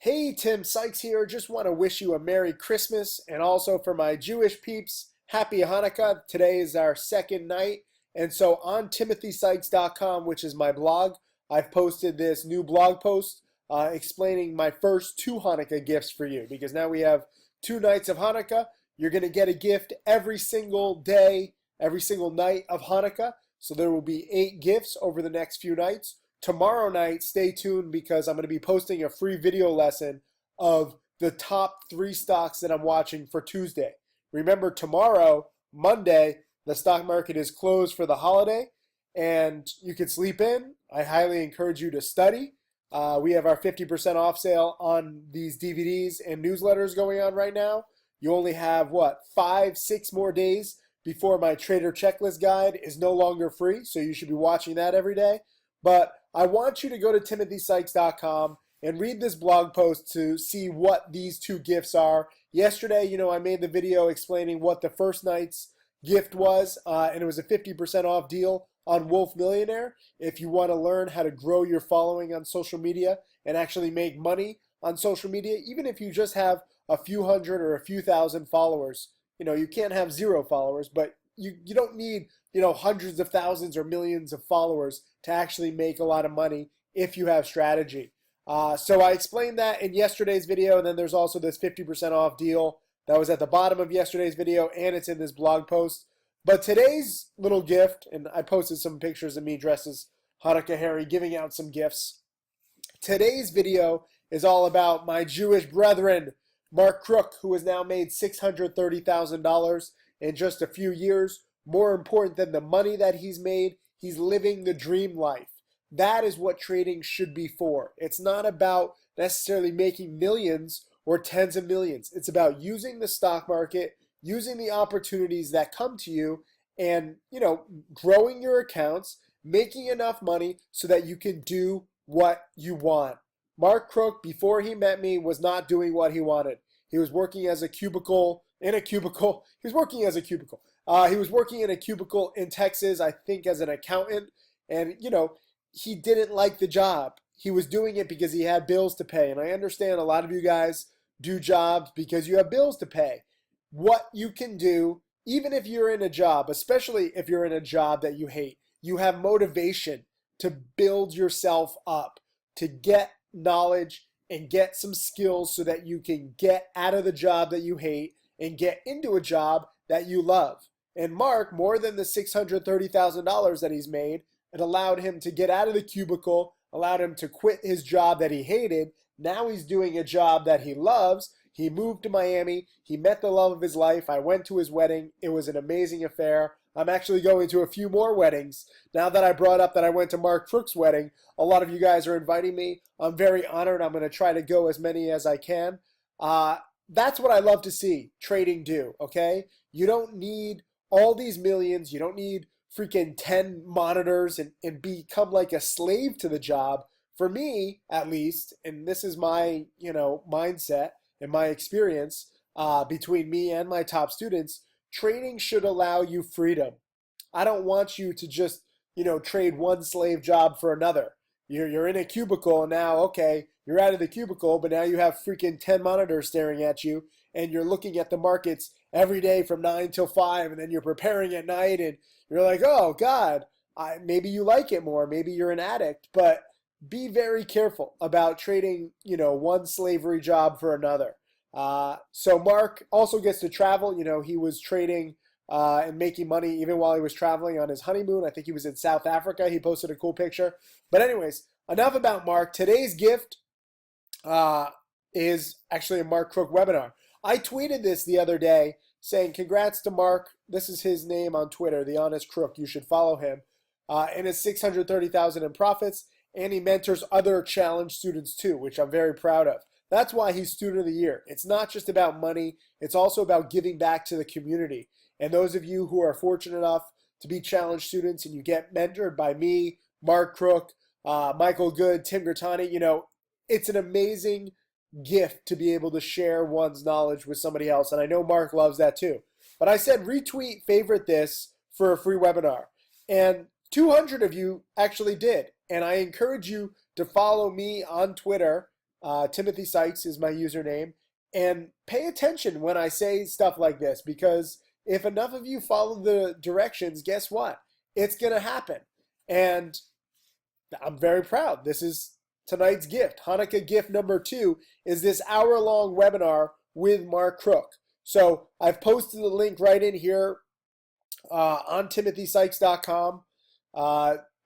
Hey, Tim, Sykes here. Just want to wish you a Merry Christmas, and also for my Jewish peeps, Happy Hanukkah. Today is our second night. And so on timothysykes.com, which is my blog, I've posted this new blog post explaining my first two Hanukkah gifts for you, because now we have 2 nights of Hanukkah. You're going to get a gift every single day, every single night of Hanukkah. So there will be 8 gifts over the next few nights. Tomorrow night, stay tuned, because I'm going to be posting a free video lesson of the top 3 stocks that I'm watching for Tuesday. Remember, tomorrow, Monday, the stock market is closed for the holiday, and you can sleep in. I highly encourage you to study. We have our 50% off sale on these DVDs and newsletters going on right now. You only have, 5, 6 more days before my Trader Checklist Guide is no longer free, so you should be watching that every day. But I want you to go to timothysykes.com and read this blog post to see what these 2 gifts are. Yesterday, I made the video explaining what the first night's gift was, and it was a 50% off deal on Wolf Millionaire. If you want to learn how to grow your following on social media and actually make money on social media, even if you just have a few hundred or a few thousand followers, you can't have 0 followers, but you don't need hundreds of thousands or millions of followers to actually make a lot of money if you have strategy. So I explained that in yesterday's video, and then there's also this 50% off deal that was at the bottom of yesterday's video, and it's in this blog post. But today's little gift, and I posted some pictures of me dressed as Hanukkah Harry giving out some gifts. Today's video is all about my Jewish brethren, Mark Crook, who has now made $630,000 in just a few years. More important than the money that he's made, he's living the dream life. That is what trading should be for. It's not about necessarily making millions or tens of millions. It's about using the stock market, using the opportunities that come to you, and growing your accounts, making enough money so that you can do what you want. Mark Crook, before he met me, was not doing what he wanted. He was working as a cubicle in a cubicle. He was working as a cubicle. He was working in a cubicle in Texas, I think, as an accountant. And, he didn't like the job. He was doing it because he had bills to pay. And I understand a lot of you guys do jobs because you have bills to pay. What you can do, even if you're in a job, especially if you're in a job that you hate, you have motivation to build yourself up, to get knowledge and get some skills so that you can get out of the job that you hate and get into a job that you love. And Mark, more than the $630,000 that he's made, it allowed him to get out of the cubicle, allowed him to quit his job that he hated. Now he's doing a job that he loves. He moved to Miami. He met the love of his life. I went to his wedding. It was an amazing affair. I'm actually going to a few more weddings. Now that I brought up that I went to Mark Crook's wedding, a lot of you guys are inviting me. I'm very honored. I'm going to try to go as many as I can. That's what I love to see trading do, okay? You don't need all these millions. You don't need freaking 10 monitors and become like a slave to the job. For me, at least, and this is my, mindset and my experience between me and my top students, trading should allow you freedom. I don't want you to just, trade one slave job for another. You're in a cubicle and now, okay, you're out of the cubicle, but now you have freaking 10 monitors staring at you and you're looking at the markets every day from 9 till 5, and then you're preparing at night and you're like, oh God, maybe you like it more. Maybe you're an addict, but be very careful about trading, one slavery job for another. So Mark also gets to travel. He was trading and making money even while he was traveling on his honeymoon. I think he was in South Africa. He posted a cool picture. But anyways, enough about Mark. Today's gift is actually a Mark Crook webinar. I tweeted this the other day saying, congrats to Mark. This is his name on Twitter, The Honest Crook. You should follow him. And it's $630,000 in profits. And he mentors other challenge students too, which I'm very proud of. That's why he's Student of the Year. It's not just about money. It's also about giving back to the community. And those of you who are fortunate enough to be challenge students and you get mentored by me, Mark Crook, Michael Good, Tim Grattani, it's an amazing gift to be able to share one's knowledge with somebody else. And I know Mark loves that too. But I said retweet, favorite this for a free webinar. And 200 of you actually did. And I encourage you to follow me on Twitter Timothy Sykes is my username. And pay attention when I say stuff like this, because if enough of you follow the directions, guess what? It's going to happen. And I'm very proud. This is tonight's gift. Hanukkah gift number 2 is this hour-long webinar with Mark Crook. So I've posted the link right in here on timothysykes.com.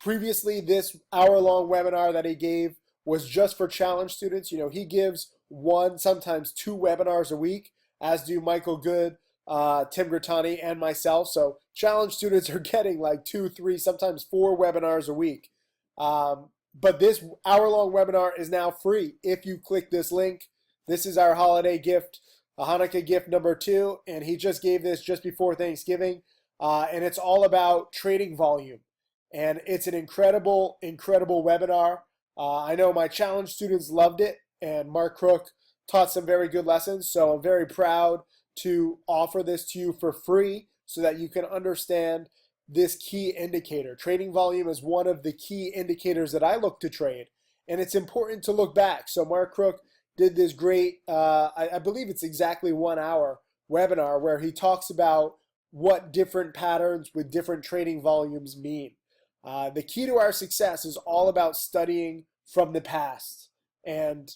Previously, this hour-long webinar that he gave was just for challenge students. You know, he gives 1, sometimes 2 webinars a week, as do Michael Good, Tim Grattani, and myself. So challenge students are getting like 2, 3, sometimes 4 webinars a week. But this hour-long webinar is now free if you click this link. This is our holiday gift, a Hanukkah gift number 2, and he just gave this just before Thanksgiving. And it's all about trading volume. And it's an incredible, incredible webinar. I know my challenge students loved it, and Mark Crook taught some very good lessons. So I'm very proud to offer this to you for free so that you can understand this key indicator. Trading volume is one of the key indicators that I look to trade, and it's important to look back. So Mark Crook did this great, I believe it's exactly 1 hour webinar where he talks about what different patterns with different trading volumes mean. The key to our success is all about studying from the past and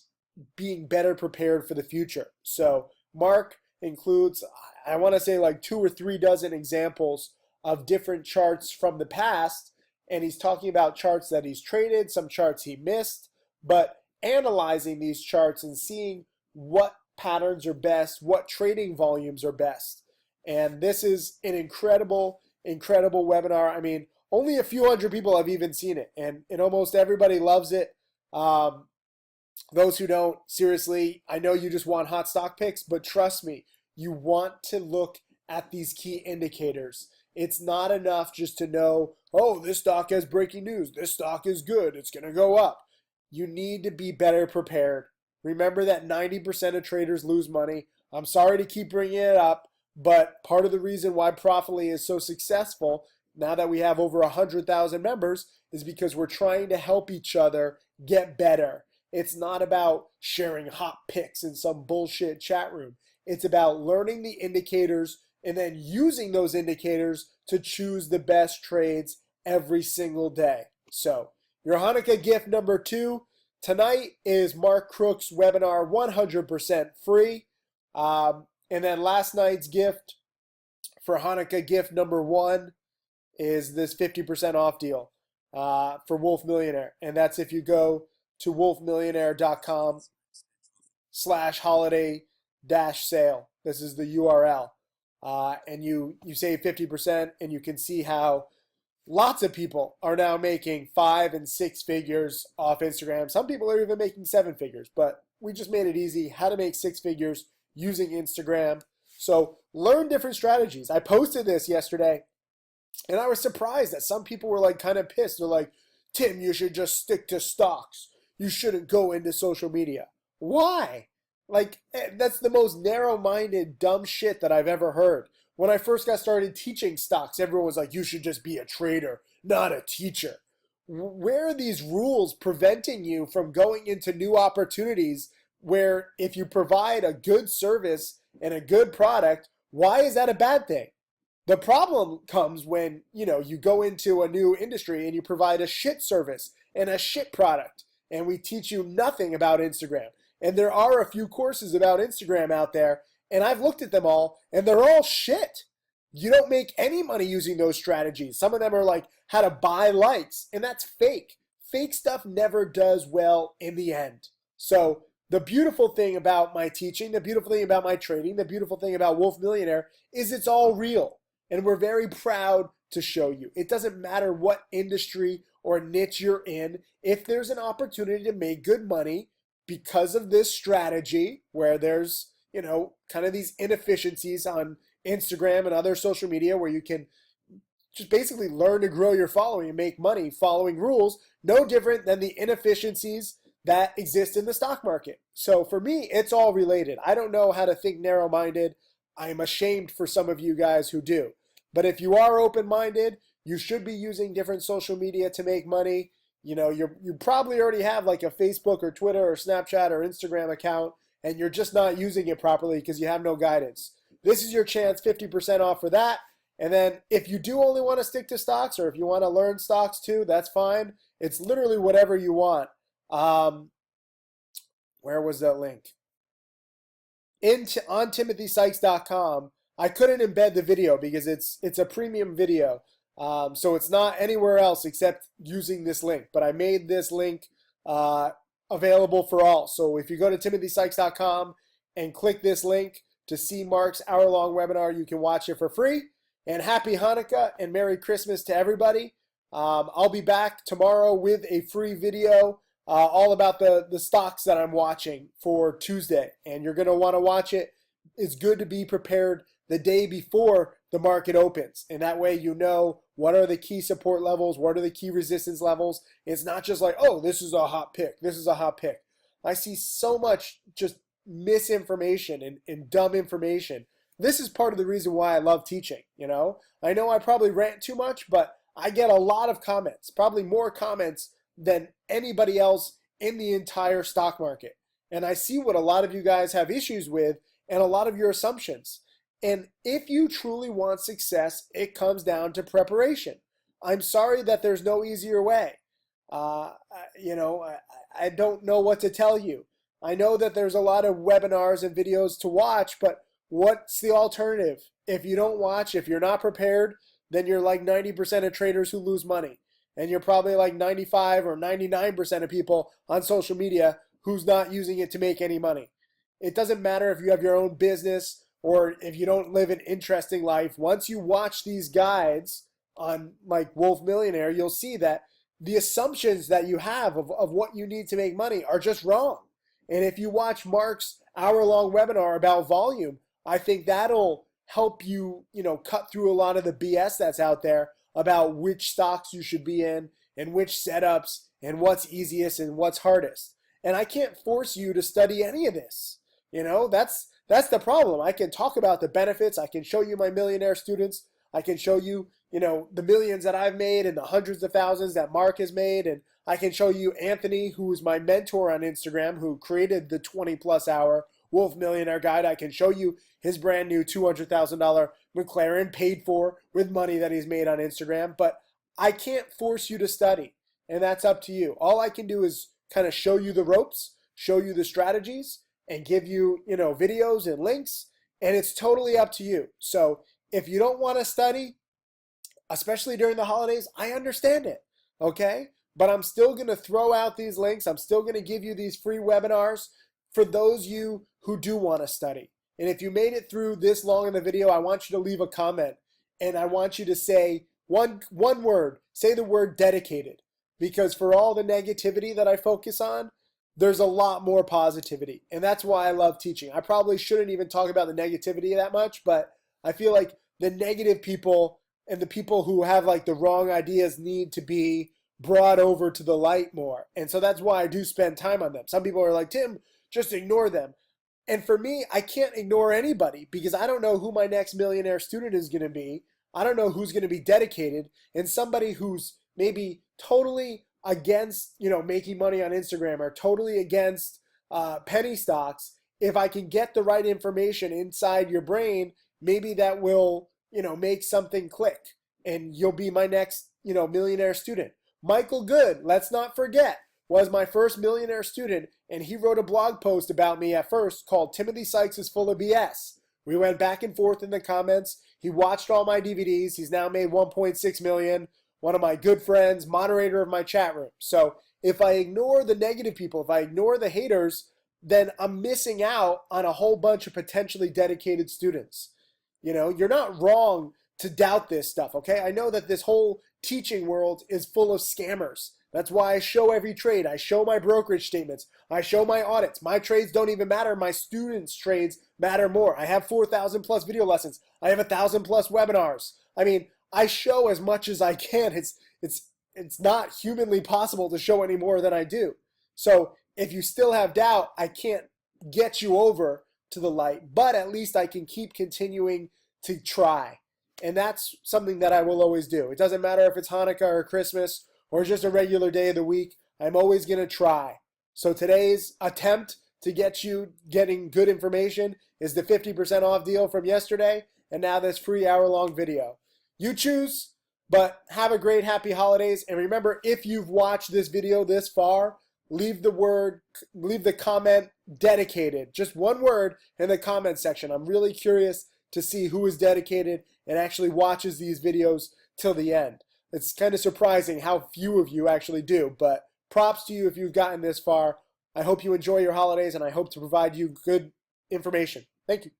being better prepared for the future. So Mark includes, I want to say like 2 or 3 dozen examples of different charts from the past, and he's talking about charts that he's traded, some charts he missed, but analyzing these charts and seeing what patterns are best, what trading volumes are best. And this is an incredible, incredible webinar. I mean, only a few hundred people have even seen it, and almost everybody loves it. Those who don't, seriously, I know you just want hot stock picks, but trust me, you want to look at these key indicators. It's not enough just to know, oh, this stock has breaking news. This stock is good. It's going to go up. You need to be better prepared. Remember that 90% of traders lose money. I'm sorry to keep bringing it up, but part of the reason why Profitly is so successful now that we have over 100,000 members is because we're trying to help each other get better. It's not about sharing hot picks in some bullshit chat room. It's about learning the indicators and then using those indicators to choose the best trades every single day. So your Hanukkah gift number 2 tonight is Mark Crook's webinar, 100% free. And then last night's gift for Hanukkah gift number 1 is this 50% off deal for Wolf Millionaire. And that's if you go to wolfmillionaire.com/holiday-sale. This is the URL. And you save 50%, and you can see how lots of people are now making 5 and 6 figures off Instagram. Some people are even making 7 figures, but we just made it easy how to make 6 figures using Instagram. So learn different strategies. I posted this yesterday, and I was surprised that some people were like kind of pissed. They're like, Tim, you should just stick to stocks. You shouldn't go into social media. Why? Like, that's the most narrow-minded, dumb shit that I've ever heard. When I first got started teaching stocks, everyone was like, you should just be a trader, not a teacher. Where are these rules preventing you from going into new opportunities where if you provide a good service and a good product, why is that a bad thing? The problem comes when, you go into a new industry and you provide a shit service and a shit product, and we teach you nothing about Instagram. And there are a few courses about Instagram out there, and I've looked at them all, and they're all shit. You don't make any money using those strategies. Some of them are like how to buy likes, and that's fake. Fake stuff never does well in the end. So the beautiful thing about my teaching, the beautiful thing about my trading, the beautiful thing about Wolf Millionaire is it's all real. And we're very proud to show you. It doesn't matter what industry or niche you're in. If there's an opportunity to make good money because of this strategy where there's, kind of these inefficiencies on Instagram and other social media where you can just basically learn to grow your following and make money following rules, no different than the inefficiencies that exist in the stock market. So for me, it's all related. I don't know how to think narrow-minded. I'm ashamed for some of you guys who do. But if you are open-minded, you should be using different social media to make money. you probably already have like a Facebook or Twitter or Snapchat or Instagram account, and you're just not using it properly because you have no guidance. This is your chance, 50% off for that. And then if you do only want to stick to stocks, or if you want to learn stocks too, that's fine. It's literally whatever you want. Where was that link? On timothysykes.com. I couldn't embed the video because it's a premium video. So it's not anywhere else except using this link. But I made this link available for all. So if you go to timothysykes.com and click this link to see Mark's hour-long webinar, you can watch it for free. And happy Hanukkah and Merry Christmas to everybody. I'll be back tomorrow with a free video all about the stocks that I'm watching for Tuesday. And you're going to want to watch it. It's good to be prepared the day before the market opens. And that way you know what are the key support levels, what are the key resistance levels. It's not just like, oh, this is a hot pick. This is a hot pick. I see so much just misinformation and dumb information. This is part of the reason why I love teaching, I know I probably rant too much, but I get a lot of comments, probably more comments than anybody else in the entire stock market. And I see what a lot of you guys have issues with and a lot of your assumptions. And if you truly want success, it comes down to preparation. I'm sorry that there's no easier way. I don't know what to tell you. I know that there's a lot of webinars and videos to watch, but what's the alternative? If you don't watch, if you're not prepared, then you're like 90% of traders who lose money. And you're probably like 95 or 99% of people on social media who's not using it to make any money. It doesn't matter if you have your own business or if you don't live an interesting life. Once you watch these guides on like Wolf Millionaire, you'll see that the assumptions that you have of what you need to make money are just wrong. And if you watch Mark's hour-long webinar about volume, I think that'll help you, cut through a lot of the BS that's out there about which stocks you should be in and which setups and what's easiest and what's hardest. And I can't force you to study any of this. That's the problem. I can talk about the benefits. I can show you my millionaire students. I can show you, the millions that I've made and the hundreds of thousands that Mark has made. And I can show you Anthony, who is my mentor on Instagram, who created the 20+ hour Wolf Millionaire Guide. I can show you his brand new $200,000 McLaren paid for with money that he's made on Instagram. But I can't force you to study, and that's up to you. All I can do is kind of show you the ropes, show you the strategies, and give you, videos and links, and it's totally up to you. So if you don't want to study, especially during the holidays, I understand it, okay? But I'm still going to throw out these links. I'm still going to give you these free webinars for those of you who do want to study. And if you made it through this long in the video, I want you to leave a comment, and I want you to say one word. Say the word dedicated, because for all the negativity that I focus on, there's a lot more positivity. And that's why I love teaching. I probably shouldn't even talk about the negativity that much, but I feel like the negative people and the people who have like the wrong ideas need to be brought over to the light more. And so that's why I do spend time on them. Some people are like, Tim, just ignore them. And for me, I can't ignore anybody because I don't know who my next millionaire student is going to be. I don't know who's going to be dedicated. And somebody who's maybe totally against, making money on Instagram or totally against penny stocks, if I can get the right information inside your brain, maybe that will, make something click and you'll be my next, millionaire student. Michael Good, let's not forget, was my first millionaire student, and he wrote a blog post about me at first called Timothy Sykes is Full of BS. We went back and forth in the comments. He watched all my DVDs. He's now made 1.6 million. One of my good friends, moderator of my chat room. So if I ignore the negative people, if I ignore the haters, then I'm missing out on a whole bunch of potentially dedicated students. You're not wrong to doubt this stuff, okay? I know that this whole teaching world is full of scammers. That's why I show every trade. I show my brokerage statements. I show my audits. My trades don't even matter. My students' trades matter more. I have 4,000 plus video lessons. I have 1,000 plus webinars. I mean, I show as much as I can. It's not humanly possible to show any more than I do. So if you still have doubt, I can't get you over to the light, but at least I can keep continuing to try. And that's something that I will always do. It doesn't matter if it's Hanukkah or Christmas or just a regular day of the week, I'm always going to try. So today's attempt to get you getting good information is the 50% off deal from yesterday, and now this free hour-long video. You choose, but have a great happy holidays. And remember, if you've watched this video this far, leave the comment dedicated. Just one word in the comment section. I'm really curious to see who is dedicated and actually watches these videos till the end. It's kind of surprising how few of you actually do, but props to you if you've gotten this far. I hope you enjoy your holidays, and I hope to provide you good information. Thank you.